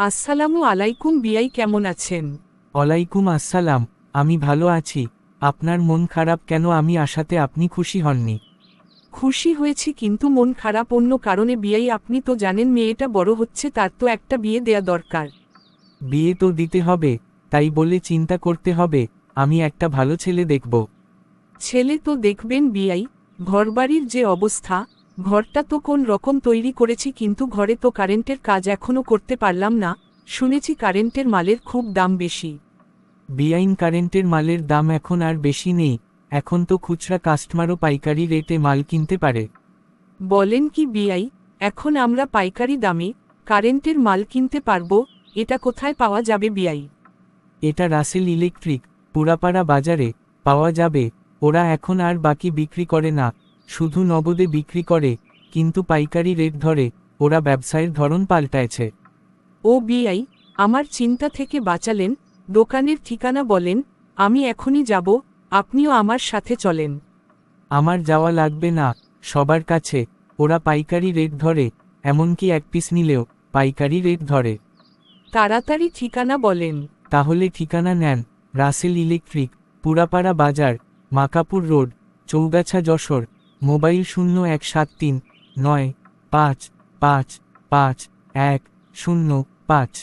আসসালামু আলাইকুম বিয়াই, কেমন আছেন? ওয়ালাইকুম আসসালাম। আমি ভালো আছি। আপনার মন খারাপ কেন? আমি আশাতে আপনি খুশি হননি। খুশি হয়েছি, কিন্তু মন খারাপ অন্য কারণে বিয়াই। আপনি তো জানেন মেয়েটা বড় হচ্ছে, তার তো একটা বিয়ে দেয়া দরকার। বিয়ে তো দিতে হবে, তাই বলে চিন্তা করতে হবে। আমি একটা ভালো ছেলে দেখব। ছেলে তো দেখবেন বিয়াই, ঘরবাড়ির যে অবস্থা, ঘরটা তো কোন রকম তৈরি করেছি, কিন্তু ঘরে তো কারেন্টের কাজ এখনো করতে পারলাম না। শুনেছি কারেন্টের মালের খুব দাম বেশি। বেআইন কারেন্টের মালের দাম এখন আর বেশি নেই। এখন তো খুচরা কাস্টমারও পাইকারি রেটে মাল কিনতে পারে। বলেন কি বিয়াই, এখন আমরা পাইকারি দামে কারেন্টের মাল কিনতে পারবো? এটা কোথায় পাওয়া যাবে বিয়াই? এটা রাসেল ইলেকট্রিক, পুরাপাড়া বাজারে পাওয়া যাবে। ওরা এখন আর বাকি বিক্রি করে না, শুধু নগদে বিক্রি করে, কিন্তু পাইকারি রেট ধরে। ওরা ব্যবসায়ের ধরন পাল্টায়ছে। ও বিআই, আমার চিন্তা থেকে বাঁচালেন। দোকানের ঠিকানা বলেন, আমি এখনই যাব, আপনিও আমার সাথে চলেন। আমার যাওয়া লাগবে না। সবার কাছে ওরা পাইকারি রেট ধরে, এমনকি এক পিস নিলেও পাইকারি রেট ধরে। তাড়াতাড়ি ঠিকানা বলেন। তাহলে ঠিকানা নেন, রাসেল ইলেকট্রিক, পুরাপাড়া বাজার, মাকাপুর রোড, চৌগাছা, যশোর। মোবাইল 0173 9 5 5 5 1 0 5।